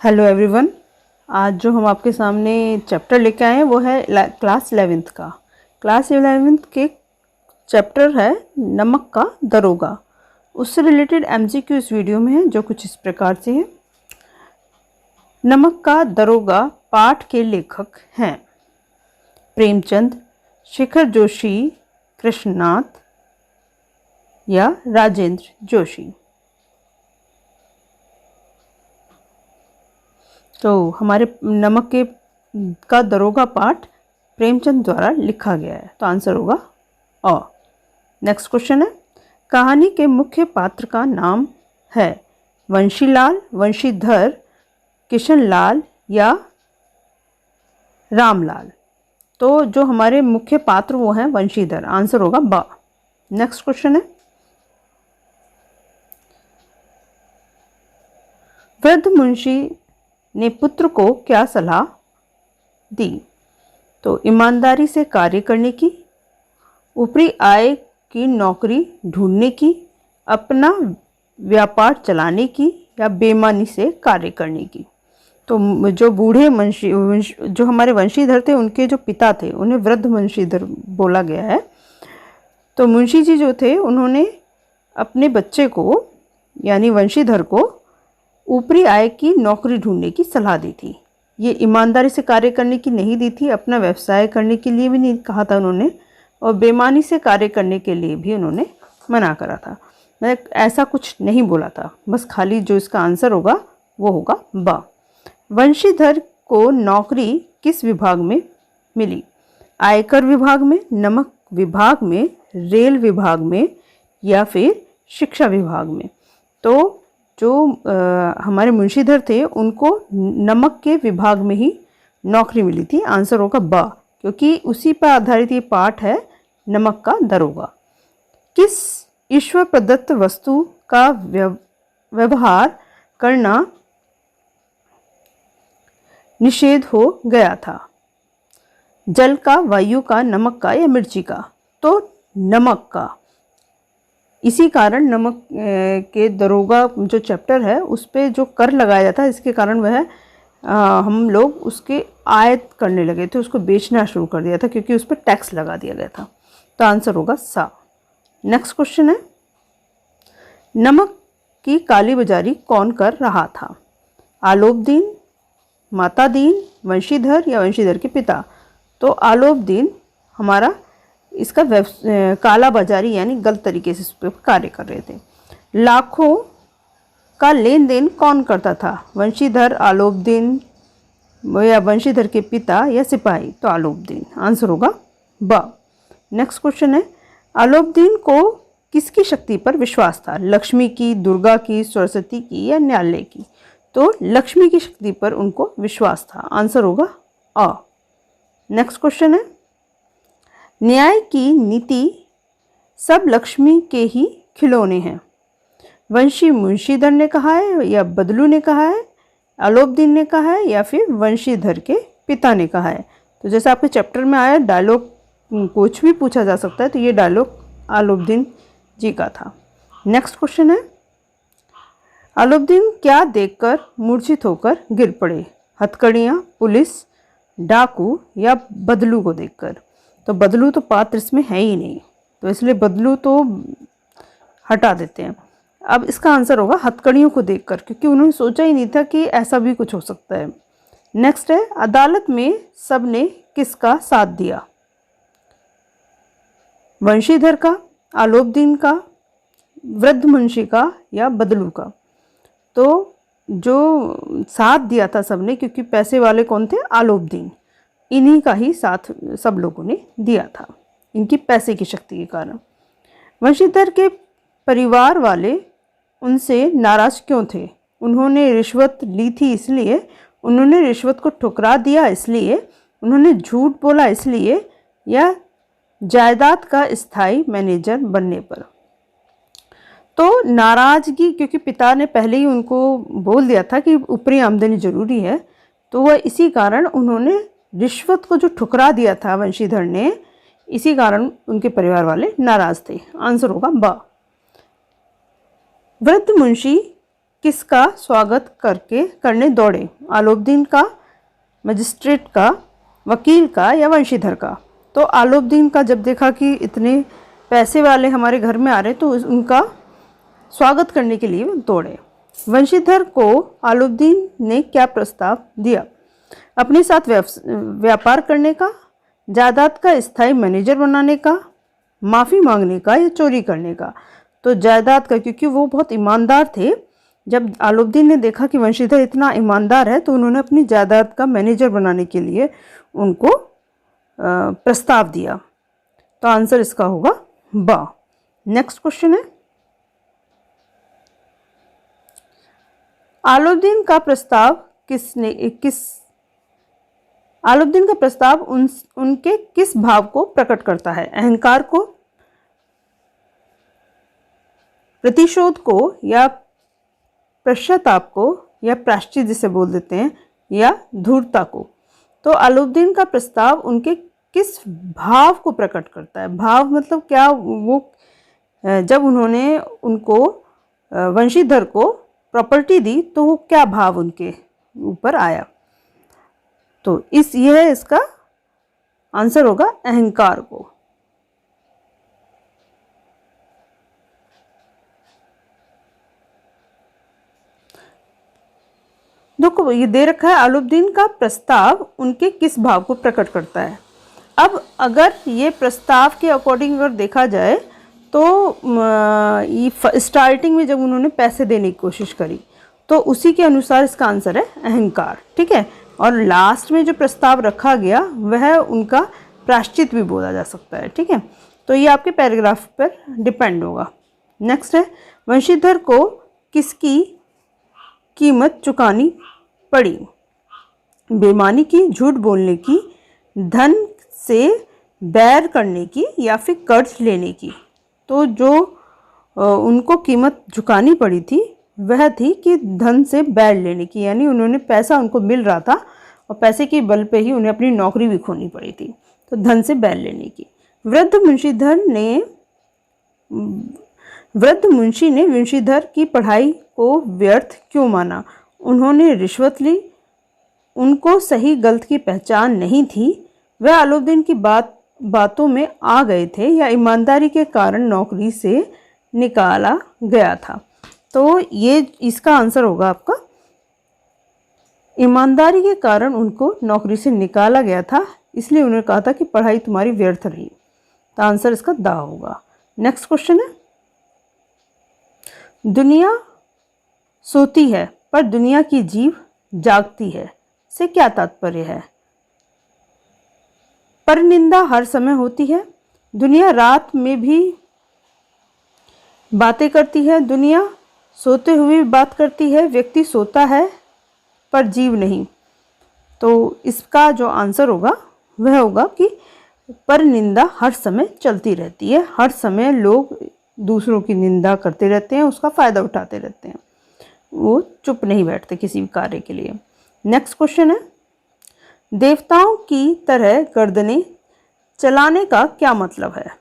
Hello everyone. आज जो हम आपके सामने चैप्टर लेके आए हैं वो है क्लास 11th का। क्लास 11th के चैप्टर है नमक का दरोगा। उससे रिलेटेड एमसीक्यू इस वीडियो में है जो कुछ इस प्रकार से है। नमक का दरोगा पाठ के लेखक हैं प्रेमचंद, शेखर जोशी, कृष्णनाथ या राजेंद्र जोशी। तो हमारे नमक का दरोगा पाठ प्रेमचंद द्वारा लिखा गया है, तो आंसर होगा अ। नेक्स्ट क्वेश्चन है, कहानी के मुख्य पात्र का नाम है वंशीलाल, वंशीधर, किशनलाल या रामलाल। तो जो हमारे मुख्य पात्र वो हैं वंशीधर, आंसर होगा ब। नेक्स्ट क्वेश्चन है, वृद्ध मुंशी ने पुत्र को क्या सलाह दी? तो ईमानदारी से कार्य करने की, ऊपरी आय की नौकरी ढूंढने की, अपना व्यापार चलाने की या बेईमानी से कार्य करने की। तो जो बूढ़े जो हमारे वंशीधर थे उनके जो पिता थे उन्हें वृद्ध वंशीधर बोला गया है। तो मुंशी जी जो थे उन्होंने अपने बच्चे को यानी वंशीधर को ऊपरी आय की नौकरी ढूंढने की सलाह दी थी। ये ईमानदारी से कार्य करने की नहीं दी थी, अपना व्यवसाय करने के लिए भी नहीं कहा था उन्होंने, और बेईमानी से कार्य करने के लिए भी उन्होंने मना करा था। मैं ऐसा कुछ नहीं बोला था, बस खाली जो इसका आंसर होगा वो होगा ब। वंशीधर को नौकरी किस विभाग में मिली? आयकर विभाग में, नमक विभाग में, रेल विभाग में या फिर शिक्षा विभाग में। तो जो हमारे मुंशीधर थे उनको नमक के विभाग में ही नौकरी मिली थी, आंसर होगा ब, क्योंकि उसी पर आधारित ये पाठ है नमक का दरोगा। किस ईश्वर प्रदत्त वस्तु का व्यवहार करना निषेध हो गया था? जल का, वायु का, नमक का या मिर्ची का? तो नमक का। इसी कारण नमक के दरोगा जो चैप्टर है उस पर जो कर लगाया जाता है, इसके कारण वह हम लोग उसके आयत करने लगे थे, उसको बेचना शुरू कर दिया था क्योंकि उस पर टैक्स लगा दिया गया था। तो आंसर होगा सा। नेक्स्ट क्वेश्चन है, नमक की काली बाजारी कौन कर रहा था? आलोपदीन, माता दीन, वंशीधर या वंशीधर के पिता? तो आलोपदीन हमारा इसका काला बाजारी यानी गलत तरीके से इस पर कार्य कर रहे थे। लाखों का लेन देन कौन करता था? वंशीधर, आलोपदीन या वंशीधर के पिता या सिपाही? तो आलोपदीन, आंसर होगा ब। नेक्स्ट क्वेश्चन है, आलोपदीन को किसकी शक्ति पर विश्वास था? लक्ष्मी की, दुर्गा की, सरस्वती की या न्यायालय की? तो लक्ष्मी की शक्ति पर उनको विश्वास था, आंसर होगा अ। नेक्स्ट क्वेश्चन है, न्याय की नीति सब लक्ष्मी के ही खिलौने हैं? वंशी मुंशीधर ने कहा है या बदलू ने कहा है, आलोपदीन ने कहा है या फिर वंशीधर के पिता ने कहा है? तो जैसे आपके चैप्टर में आया डायलॉग कुछ भी पूछा जा सकता है, तो ये डायलॉग आलोपदीन जी का था। नेक्स्ट क्वेश्चन है, आलोपदीन क्या देखकर मूर्छित होकर गिर पड़े? हथकड़ियाँ, पुलिस, डाकू या बदलू को देखकर? तो बदलू तो पात्र इसमें है ही नहीं, तो इसलिए बदलू तो हटा देते हैं। अब इसका आंसर होगा हथकड़ियों को देखकर, क्योंकि उन्होंने सोचा ही नहीं था कि ऐसा भी कुछ हो सकता है। नेक्स्ट है, अदालत में सबने किसका साथ दिया? वंशीधर का, आलोपदीन का, वृद्ध मुंशी का या बदलू का? तो जो साथ दिया था सबने, क्योंकि पैसे वाले कौन थे? आलोपदीन, इन्हीं का ही साथ सब लोगों ने दिया था, इनकी पैसे की शक्ति के कारण। वंशीधर के परिवार वाले उनसे नाराज क्यों थे? उन्होंने रिश्वत ली थी इसलिए, उन्होंने रिश्वत को ठुकरा दिया इसलिए, उन्होंने झूठ बोला इसलिए या जायदाद का स्थायी मैनेजर बनने पर? तो नाराजगी, क्योंकि पिता ने पहले ही उनको बोल दिया था कि ऊपरी आमदनी जरूरी है, तो वह इसी कारण उन्होंने रिश्वत को जो ठुकरा दिया था वंशीधर ने, इसी कारण उनके परिवार वाले नाराज थे, आंसर होगा ब। वृद्ध मुंशी किसका स्वागत करने दौड़े? आलोपदीन का, मजिस्ट्रेट का, वकील का या वंशीधर का? तो आलोपदीन का जब देखा कि इतने पैसे वाले हमारे घर में आ रहे तो उनका स्वागत करने के लिए दौड़े। वंशीधर को आलोपदीन ने क्या प्रस्ताव दिया? अपने साथ व्यापार करने का, जायदाद का स्थायी मैनेजर बनाने का, माफ़ी मांगने का या चोरी करने का? तो जायदाद का, क्योंकि वो बहुत ईमानदार थे। जब आलोपदीन ने देखा कि वंशीधर इतना ईमानदार है तो उन्होंने अपनी जायदाद का मैनेजर बनाने के लिए उनको प्रस्ताव दिया। तो आंसर इसका होगा बा। नेक्स्ट क्वेश्चन है, आलोपदीन का प्रस्ताव आलोपदीन का प्रस्ताव उनके किस भाव को प्रकट करता है? अहंकार को, प्रतिशोध को या पश्चाताप को या प्रायश्चित जिसे बोल देते हैं, या धूर्तता को? तो आलोपदीन का प्रस्ताव उनके किस भाव को प्रकट करता है? भाव मतलब क्या? वो जब उन्होंने उनको वंशीधर को प्रॉपर्टी दी तो वो क्या भाव उनके ऊपर आया? तो यह इसका आंसर होगा अहंकार को। देखो ये दे रखा है, आलोपदीन का प्रस्ताव उनके किस भाव को प्रकट करता है। अब अगर ये प्रस्ताव के अकॉर्डिंग अगर देखा जाए तो स्टार्टिंग में जब उन्होंने पैसे देने की कोशिश करी तो उसी के अनुसार इसका आंसर है अहंकार, ठीक है। और लास्ट में जो प्रस्ताव रखा गया वह उनका प्रायश्चित भी बोला जा सकता है, ठीक है। तो ये आपके पैराग्राफ पर डिपेंड होगा। नेक्स्ट है, वंशीधर को किसकी कीमत चुकानी पड़ी? बेईमानी की, झूठ बोलने की, धन से बैर करने की या फिर कर्ज लेने की? तो जो उनको कीमत चुकानी पड़ी थी वह थी कि धन से बैर लेने की, यानी उन्होंने पैसा उनको मिल रहा था और पैसे के बल पे ही उन्हें अपनी नौकरी भी खोनी पड़ी थी, तो धन से बैर लेने की। वृद्ध मुंशी ने वंशीधर की पढ़ाई को व्यर्थ क्यों माना? उन्होंने रिश्वत ली, उनको सही गलत की पहचान नहीं थी, वह आलोपदीन की बातों में आ गए थे, या ईमानदारी के कारण नौकरी से निकाला गया था? तो ये इसका आंसर होगा आपका ईमानदारी के कारण उनको नौकरी से निकाला गया था, इसलिए उन्होंने कहा था कि पढ़ाई तुम्हारी व्यर्थ रही। तो आंसर इसका दा होगा। नेक्स्ट क्वेश्चन है, दुनिया सोती है पर दुनिया की जीभ जागती है, से क्या तात्पर्य है? परनिंदा हर समय होती है, दुनिया रात में भी बातें करती है, दुनिया सोते हुए बात करती है, व्यक्ति सोता है पर जीव नहीं। तो इसका जो आंसर होगा वह होगा कि परनिंदा हर समय चलती रहती है, हर समय लोग दूसरों की निंदा करते रहते हैं, उसका फ़ायदा उठाते रहते हैं, वो चुप नहीं बैठते किसी भी कार्य के लिए। नेक्स्ट क्वेश्चन है, देवताओं की तरह गर्दनें चलाने का क्या मतलब है?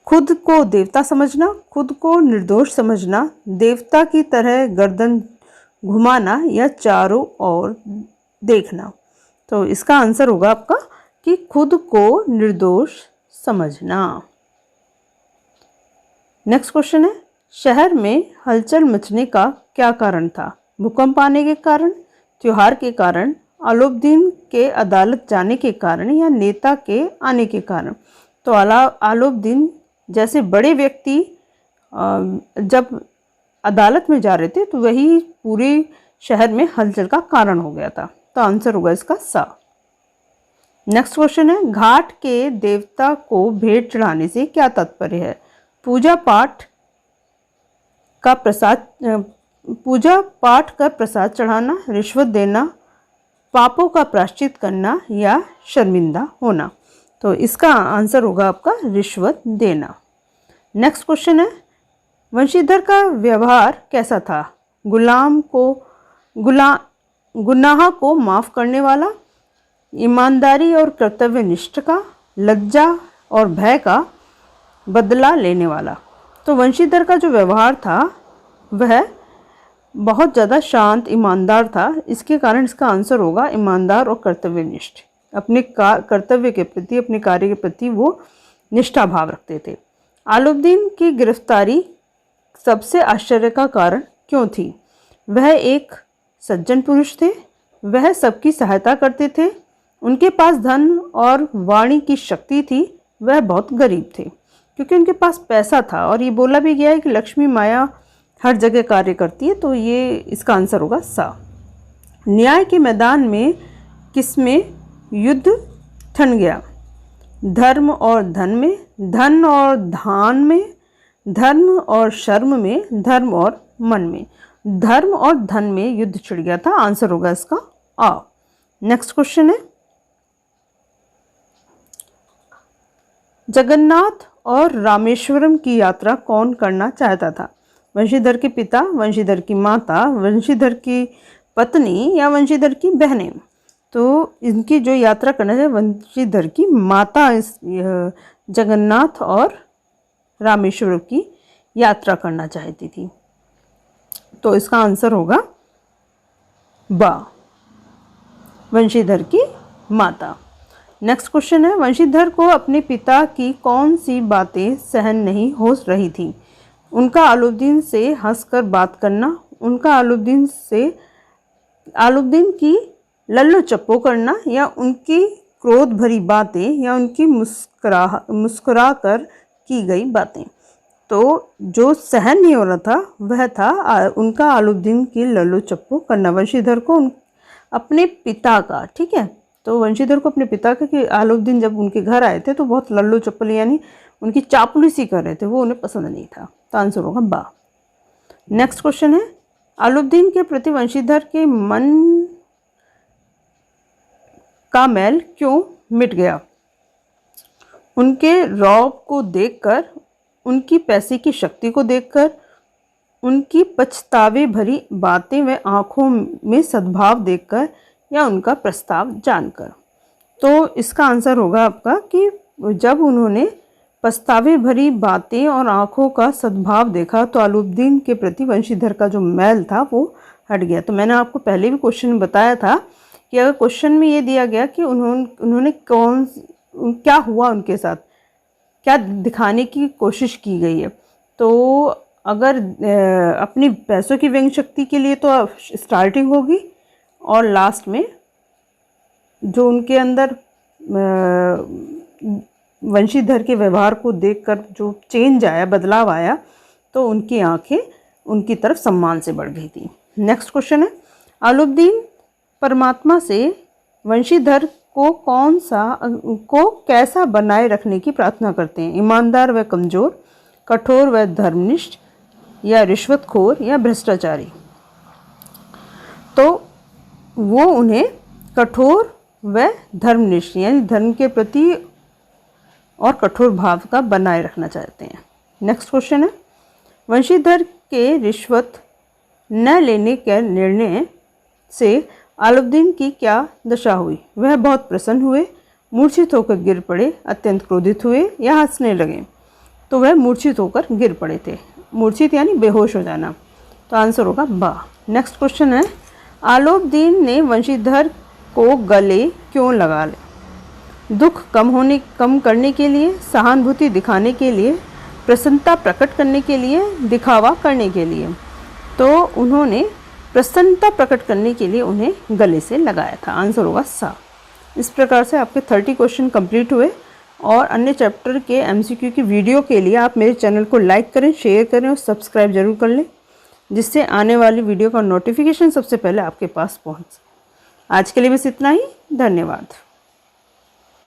खुद को देवता समझना, खुद को निर्दोष समझना, देवता की तरह गर्दन घुमाना या चारों ओर देखना? तो इसका आंसर होगा आपका कि खुद को निर्दोष समझना। नेक्स्ट क्वेश्चन है, शहर में हलचल मचने का क्या कारण था? भूकंप आने के कारण, त्योहार के कारण, आलोपदीन के अदालत जाने के कारण या नेता के आने के कारण? तो आलोपदीन जैसे बड़े व्यक्ति जब अदालत में जा रहे थे तो वही पूरे शहर में हलचल का कारण हो गया था। तो आंसर होगा इसका सा। नेक्स्ट क्वेश्चन है, घाट के देवता को भेंट चढ़ाने से क्या तात्पर्य है? पूजा पाठ का प्रसाद चढ़ाना, रिश्वत देना, पापों का प्रायश्चित करना या शर्मिंदा होना? तो इसका आंसर होगा आपका रिश्वत देना। नेक्स्ट क्वेश्चन है, वंशीधर का व्यवहार कैसा था? गुनाह को माफ़ करने वाला, ईमानदारी और कर्तव्यनिष्ठ का, लज्जा और भय का बदला लेने वाला? तो वंशीधर का जो व्यवहार था वह बहुत ज़्यादा शांत ईमानदार था। इसके कारण इसका आंसर होगा ईमानदार और कर्तव्यनिष्ठ। अपने कर्तव्य के प्रति, अपने कार्य के प्रति वो निष्ठा भाव रखते थे। आलुद्दीन की गिरफ्तारी सबसे आश्चर्य का कारण क्यों थी? वह एक सज्जन पुरुष थे, वह सबकी सहायता करते थे, उनके पास धन और वाणी की शक्ति थी, वह बहुत गरीब थे। क्योंकि उनके पास पैसा था और ये बोला भी गया है कि लक्ष्मी माया हर जगह कार्य करती है, तो ये इसका आंसर होगा सा। न्याय के मैदान में किसमें युद्ध ठन गया? धर्म और धन में, धन और धान में, धर्म और शर्म में, धर्म और मन में। धर्म और धन में युद्ध छिड़ गया था, आंसर होगा इसका आ। नेक्स्ट क्वेश्चन है, जगन्नाथ और रामेश्वरम की यात्रा कौन करना चाहता था? वंशीधर के पिता, वंशीधर की माता, वंशीधर की पत्नी या वंशीधर की बहनें? तो इनकी जो यात्रा करना है वंशीधर की माता इस जगन्नाथ और रामेश्वरम की यात्रा करना चाहती थी, तो इसका आंसर होगा बा, वंशीधर की माता। नेक्स्ट क्वेश्चन है, वंशीधर को अपने पिता की कौन सी बातें सहन नहीं हो रही थी? उनका आलुद्दीन से हंसकर बात करना, उनका आलुद्दीन की लल्लो चप्पो करना, या उनकी क्रोध भरी बातें, या उनकी मुस्कुरा कर की गई बातें? तो जो सहन नहीं हो रहा था वह था उनका आलुद्दीन की लल्लो चप्पो करना, वंशीधर को अपने पिता का। ठीक है, तो वंशीधर को अपने पिता का कि आलुद्दीन जब उनके घर आए थे तो बहुत लल्लो चप्पल यानी उनकी चापलूसी कर रहे थे, वो उन्हें पसंद नहीं था, तो आंसर होगा बा। नेक्स्ट क्वेश्चन है, आलुद्दीन के प्रति वंशीधर के मन का मैल क्यों मिट गया? उनके रौब को देखकर, उनकी पैसे की शक्ति को देखकर, उनकी पछतावे भरी बातें व आंखों में सद्भाव देखकर, या उनका प्रस्ताव जानकर? तो इसका आंसर होगा आपका कि जब उन्होंने पछतावे भरी बातें और आंखों का सद्भाव देखा तो आलुद्दीन के प्रति वंशीधर का जो मैल था वो हट गया। तो मैंने आपको पहले भी क्वेश्चन में बताया था कि अगर क्वेश्चन में ये दिया गया कि उन्होंने क्या हुआ उनके साथ, क्या दिखाने की कोशिश की गई है, तो अगर अपनी पैसों की व्यंग शक्ति के लिए तो स्टार्टिंग होगी, और लास्ट में जो उनके अंदर वंशीधर के व्यवहार को देखकर जो चेंज आया, बदलाव आया, तो उनकी आंखें उनकी तरफ सम्मान से बढ़ गई थी। नेक्स्ट क्वेश्चन है, आलुद्दीन परमात्मा से वंशीधर को कैसा बनाए रखने की प्रार्थना करते हैं? ईमानदार व कमज़ोर, कठोर व धर्मनिष्ठ, या रिश्वतखोर या भ्रष्टाचारी? तो वो उन्हें कठोर व धर्मनिष्ठ यानी धर्म के प्रति और कठोर भाव का बनाए रखना चाहते हैं। नेक्स्ट क्वेश्चन है, वंशीधर के रिश्वत न लेने के निर्णय से आलुद्दीन की क्या दशा हुई? वह बहुत प्रसन्न हुए, मूर्छित होकर गिर पड़े, अत्यंत क्रोधित हुए, या हंसने लगे? तो वह मूर्छित होकर गिर पड़े थे। मूर्छित यानी बेहोश हो जाना, तो आंसर होगा बा। नेक्स्ट क्वेश्चन है, आलुद्दीन ने वंशीधर को गले क्यों लगा ले? दुख कम करने के लिए, सहानुभूति दिखाने के लिए, प्रसन्नता प्रकट करने के लिए, दिखावा करने के लिए? तो उन्होंने प्रसन्नता प्रकट करने के लिए उन्हें गले से लगाया था, आंसर होगा सा। इस प्रकार से आपके 30 क्वेश्चन कंप्लीट हुए, और अन्य चैप्टर के MCQ की वीडियो के लिए आप मेरे चैनल को लाइक करें, शेयर करें और सब्सक्राइब जरूर कर लें, जिससे आने वाली वीडियो का नोटिफिकेशन सबसे पहले आपके पास पहुंचे। आज के लिए बस इतना ही, धन्यवाद।